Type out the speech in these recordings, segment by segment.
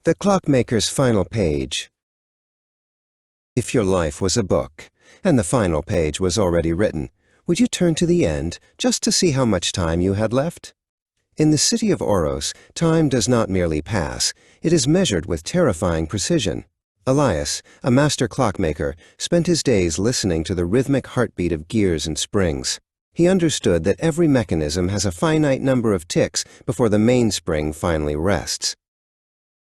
The clockmaker's final page. If your life was a book, and the final page was already written, would you turn to the end just to see how much time you had left? In the city of Oros, time does not merely pass, it is measured with terrifying precision. Elias, a master clockmaker, spent his days listening to the rhythmic heartbeat of gears and springs. He understood that every mechanism has a finite number of ticks before the mainspring finally rests.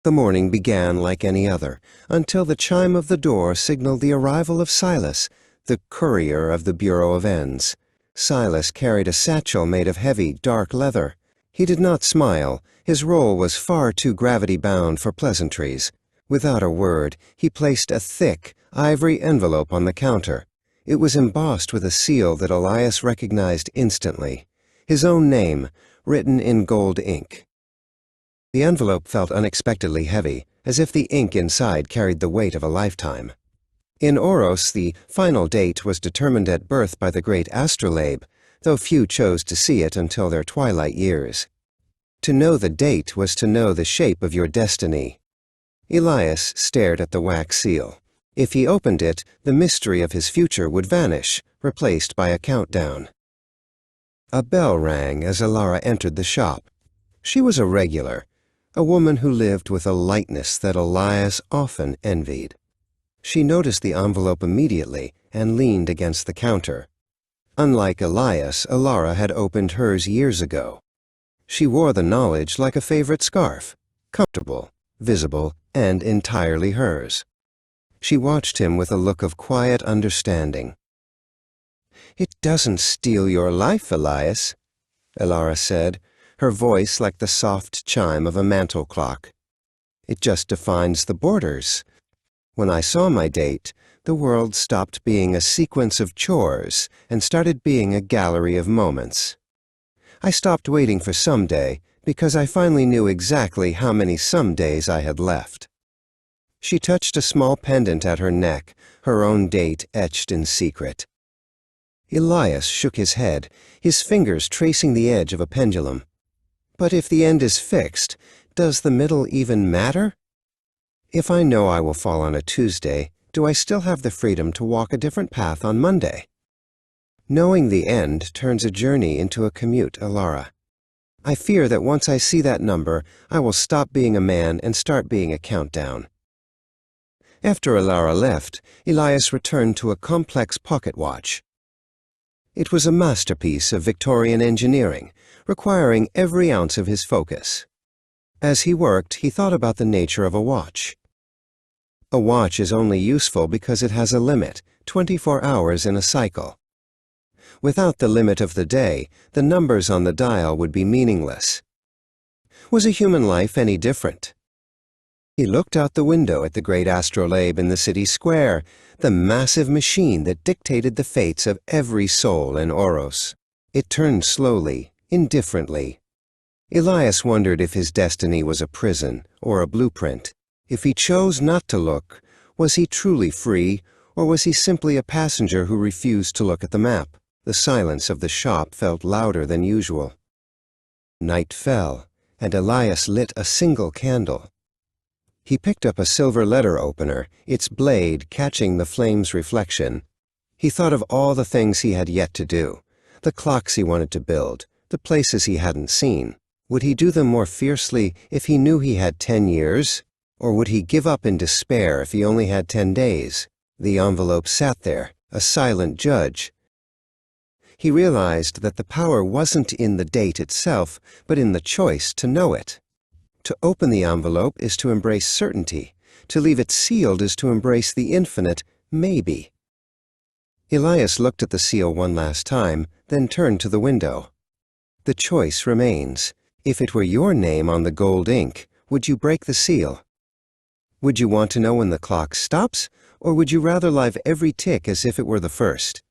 The morning began like any other, until the chime of the door signaled the arrival of Silas, the courier of the Bureau of Ends. Silas carried a satchel made of heavy, dark leather. He did not smile. His role was far too gravity-bound for pleasantries. Without a word, he placed a thick, ivory envelope on the counter. It was embossed with a seal that Elias recognized instantly. His own name, written in gold ink. The envelope felt unexpectedly heavy, as if the ink inside carried the weight of a lifetime. In Oros, the final date was determined at birth by the Great Astrolabe, though few chose to see it until their twilight years. To know the date was to know the shape of your destiny. Elias stared at the wax seal. If he opened it, the mystery of his future would vanish, replaced by a countdown. A bell rang as Alara entered the shop. She was a regular, a woman who lived with a lightness that Elias often envied. She noticed the envelope immediately and leaned against the counter. Unlike Elias, Alara had opened hers years ago. She wore the knowledge like a favorite scarf, comfortable, visible, and entirely hers. She watched him with a look of quiet understanding. "It doesn't steal your life, Elias," Alara said, her voice like the soft chime of a mantel clock. "It just defines the borders. When I saw my date, the world stopped being a sequence of chores and started being a gallery of moments. I stopped waiting for someday because I finally knew exactly how many somedays I had left." She touched a small pendant at her neck, her own date etched in secret. Elias shook his head, his fingers tracing the edge of a pendulum. "But if the end is fixed, does the middle even matter? If I know I will fall on a Tuesday, do I still have the freedom to walk a different path on Monday?" Knowing the end turns a journey into a commute, Alara. I fear that once I see that number, I will stop being a man and start being a countdown. After Alara left, Elias returned to a complex pocket watch. It was a masterpiece of Victorian engineering, requiring every ounce of his focus. As he worked, he thought about the nature of a watch. A watch is only useful because it has a limit, 24 hours in a cycle. Without the limit of the day, the numbers on the dial would be meaningless. Was a human life any different? He looked out the window at the Great Astrolabe in the city square, the massive machine that dictated the fates of every soul in Oros. It turned slowly, indifferently. Elias wondered if his destiny was a prison or a blueprint. If he chose not to look, was he truly free, or was he simply a passenger who refused to look at the map? The silence of the shop felt louder than usual. Night fell, and Elias lit a single candle. He picked up a silver letter opener, its blade catching the flame's reflection. He thought of all the things he had yet to do, the clocks he wanted to build, the places he hadn't seen. Would he do them more fiercely if he knew he had 10 years? Or would he give up in despair if he only had 10 days? The envelope sat there, a silent judge. He realized that the power wasn't in the date itself, but in the choice to know it. To open the envelope is to embrace certainty. To leave it sealed is to embrace the infinite maybe. Elias looked at the seal one last time, then turned to the window. The choice remains. If it were your name on the gold ink, would you break the seal? Would you want to know when the clock stops, or would you rather live every tick as if it were the first?